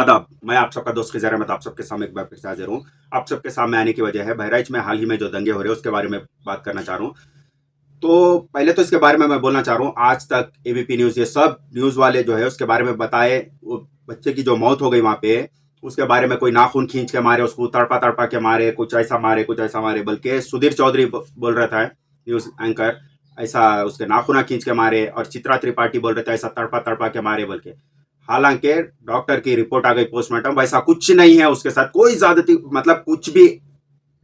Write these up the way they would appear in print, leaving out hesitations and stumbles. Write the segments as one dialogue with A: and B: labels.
A: आदाब। मैं आप सबका दोस्त खिज़र अहमद आप सबके सामने एक बार फिर से हाजिर हूँ। आप सबके सामने आने की वजह है बहराइच में हाल ही में जो दंगे हो रहे हैं उसके बारे में बात करना चाह रहा हूँ। तो पहले तो इसके बारे में मैं बोलना चाह रहा हूँ, आज तक एबीपी न्यूज़ ये सब न्यूज़ वाले जो है उसके बारे में बताए, वो बच्चे की जो मौत हो गई वहाँ पे उसके बारे में कोई नाखून खींच के मारे, उसको तड़पा तड़पा के मारे, कुछ ऐसा मारे कुछ ऐसा मारे, बल्कि सुधीर चौधरी बोल रहा था न्यूज़ एंकर, ऐसा उसके नाखूना खींच के मारे, और चित्रा त्रिपाठी बोल रहे थे ऐसा तड़पा तड़पा के मारे। बल्कि हालांकि डॉक्टर की रिपोर्ट आ गई पोस्टमार्टम, वैसा कुछ नहीं है, उसके साथ कोई ज्यादती मतलब कुछ भी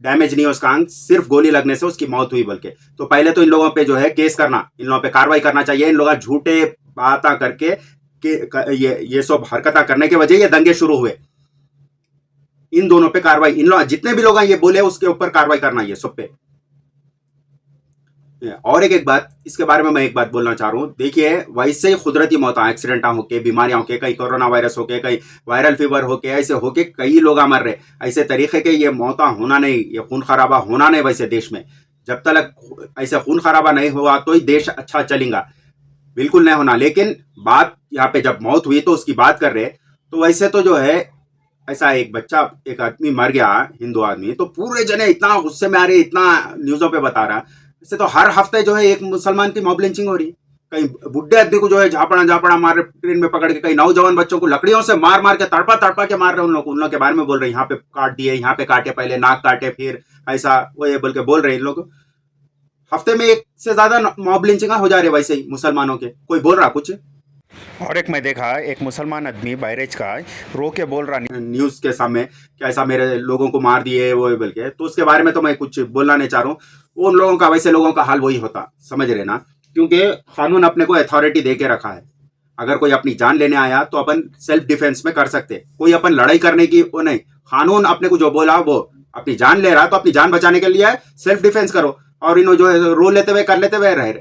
A: डैमेज नहीं है उसका अंग, सिर्फ गोली लगने से उसकी मौत हुई। बल्कि तो पहले तो इन लोगों पे जो है केस करना, इन लोगों पे कार्रवाई करना चाहिए। इन लोग झूठे बातें करके ये सब हरकत करने की वजह ये दंगे शुरू हुए। इन दोनों पे कार्रवाई, इन लोग जितने भी लोग ये बोले उसके ऊपर कार्रवाई करना, ये सब पे। और एक बात इसके बारे में मैं एक बात बोलना चाह रहा हूँ, देखिए वैसे ही कुदरती मौत, एक्सीडेंट होके, बीमारियां होके, कहीं कोरोना वायरस होके, कहीं वायरल फीवर होके, ऐसे होके कई लोग मर रहे, ऐसे तरीके के ये मौत होना नहीं, ये खून खराबा होना नहीं वैसे देश में। जब तक ऐसे खून खराबा नहीं हुआ तो ही देश अच्छा चलेगा, बिल्कुल नहीं होना। लेकिन बात यहाँ पे जब मौत हुई तो उसकी बात कर रहे, तो वैसे तो जो है ऐसा एक बच्चा, एक आदमी मर गया, हिंदू आदमी, तो पूरे जने इतना गुस्से में आ रहे, इतना न्यूज़ों पे बता रहा। इससे तो हर हफ्ते जो है एक मुसलमान की मॉब लिंचिंग हो रही, कहीं बुढ़े आदमी को जो है झापड़ा झापड़ा मार रहे ट्रेन में पकड़ के, कहीं नौजवान बच्चों को लकड़ियों से मार मार के तड़पा तड़पा के मार रहे उन लोग के बारे में बोल रहे, यहाँ पे काट दिए, यहाँ पे काटे, पहले नाक काटे, फिर ऐसा वो ये बोल के बोल रहे। इन लोग हफ्ते में एक से ज्यादा मॉब लिंचिंग हो जा रही है वैसे ही मुसलमानों के, कोई बोल रहा कुछ?
B: और एक मैं देखा, एक मुसलमान आदमी बहरेज का रो के बोल रहा
A: न्यूज के सामने कि ऐसा मेरे लोगों को मार दिए वो बोल के, तो उसके बारे में तो मैं कुछ बोलना नहीं चाह रहा हूँ। उन लोगों का, वैसे लोगों का हाल वही होता, समझ रहे ना, क्योंकि कानून अपने को अथॉरिटी दे के रखा है। अगर कोई अपनी जान लेने आया तो अपन सेल्फ डिफेंस में कर सकते, कोई अपन लड़ाई करने की वो नहीं। कानून अपने को जो बोला वो, अपनी जान ले रहा तो अपनी जान बचाने के लिए सेल्फ डिफेंस करो। और इन जो है रो लेते हुए कर लेते हुए रह,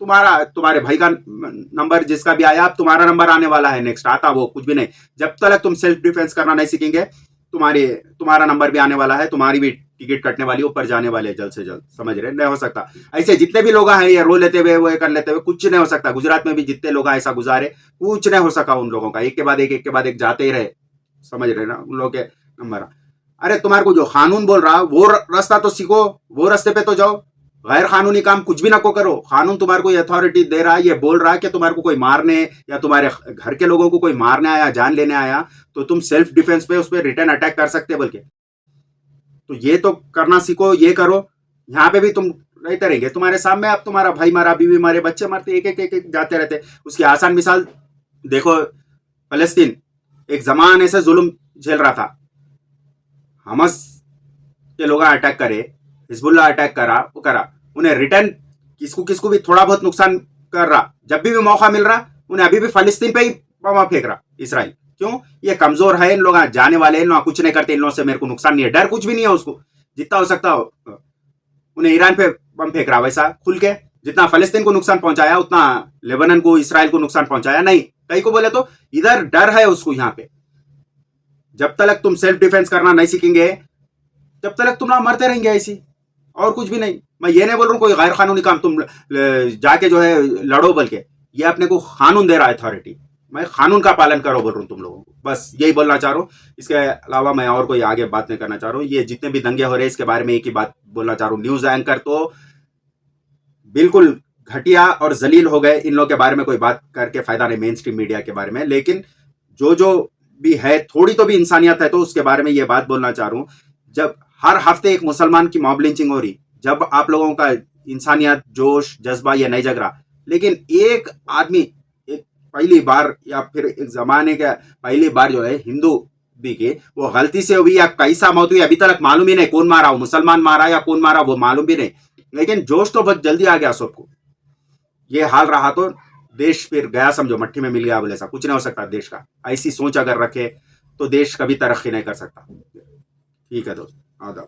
A: तुम्हारे भाई का नंबर जिसका भी आया, अब तुम्हारा नंबर आने वाला है, नेक्स्ट आता वो कुछ भी नहीं। जब तक तुम सेल्फ डिफेंस करना नहीं सीखेंगे, तुम्हारा नंबर भी आने वाला है, तुम्हारी भी टिकट कटने वाली, ऊपर जाने वाले जल्द से जल्द, समझ रहे? नहीं हो सकता ऐसे, जितने भी लोग हैं ये रो लेते हुए वो कर लेते हुए, कुछ नहीं हो सकता। गुजरात में भी जितने लोग ऐसा गुजारे, कुछ नहीं हो सका उन लोगों का, एक के बाद एक के बाद एक जाते ही रहे, समझ रहे ना, उन लोग के नंबर। अरे तुम्हारे को जो कानून बोल रहा वो रास्ता तो सीखो, वो रास्ते पे तो जाओ। गैर कानूनी काम कुछ भी ना को करो। कानून तुम्हारे को अथॉरिटी दे रहा है, ये बोल रहा है कि तुम्हारे को कोई मारने या तुम्हारे घर के लोगों को कोई मारने आया, जान लेने आया, तो तुम सेल्फ डिफेंस पे उस पर रिटर्न अटैक कर सकते हो। बल्कि तो ये तो करना सीखो, ये करो। यहाँ पे भी तुम रहते रहेंगे, तुम्हारे सामने अब तुम्हारा भाई मारा, बीवी मारे, बच्चे मारते, एक जाते रहते। उसकी आसान मिसाल देखो, फलस्तीन एक जमाने से जुल्म झेल रहा था, हमस के लोग अटैक करे, हिजबुल्ला अटैक करा, वो करा, उन्हें रिटर्न किसको किसको भी थोड़ा बहुत नुकसान कर रहा, जब भी मौका मिल रहा उन्हें अभी भी फलस्तीन पे ही बम फेंक रहा, इसराइल। क्यों? ये कमजोर है, इन लोग जाने वाले, इन लोग कुछ नहीं करते, इन लोगों से मेरे को नुकसान नहीं है, डर कुछ भी नहीं है उसको, जितना हो सकता हो उन्हें ईरान पे बम फेंक रहा, वैसा खुल के जितना फलस्तीन को नुकसान पहुंचाया उतना लेबनान को, इसराइल को नुकसान पहुंचाया नहीं। कहीं को बोले तो इधर डर है उसको। यहाँ पे जब तक तुम सेल्फ डिफेंस करना नहीं सीखेंगे, जब तक तुम ना मरते रहेंगे ऐसी, और कुछ भी नहीं। मैं ये नहीं बोल रहा हूँ कोई गैर कानूनी काम तुम जाके जो है लड़ो, बल्कि ये अपने को कानून दे रहा है अथॉरिटी, मैं कानून का पालन करो बोल रहा हूँ तुम लोगों को, बस यही बोलना चाह रहा हूँ। इसके अलावा मैं और कोई आगे बात नहीं करना चाह रहा हूँ। ये जितने भी दंगे हो रहे हैं इसके बारे में एक ही बात बोलना चाह रहा हूँ, न्यूज एंकर तो बिल्कुल घटिया और जलील हो गए, इन लोगों के बारे में कोई बात करके फायदा नहीं, मेन स्ट्रीम मीडिया के बारे में। लेकिन जो भी है, थोड़ी तो भी इंसानियत है, तो उसके बारे में ये बात बोलना चाह रहा हूँ। जब हर हफ्ते एक मुसलमान की मॉब लिंचिंग हो रही, जब आप लोगों का इंसानियत, जोश, जज्बा ये नहीं जग रहा, लेकिन एक आदमी, एक पहली बार या फिर एक जमाने का पहली बार जो है हिंदू भी के वो गलती से हुई या कैसा मौत हुई अभी तक मालूम ही नहीं, कौन मारा, वो मुसलमान मारा या कौन मारा वो मालूम भी नहीं। लेकिन जोश तो बहुत जल्दी आ गया सबको। ये हाल रहा तो देश फिर गया, समझो मट्टी में मिल गया बोले, ऐसा कुछ नहीं हो सकता देश का। ऐसी सोच अगर रखे तो देश कभी तरक्की नहीं कर सकता। ठीक है दोस्त, आदाब।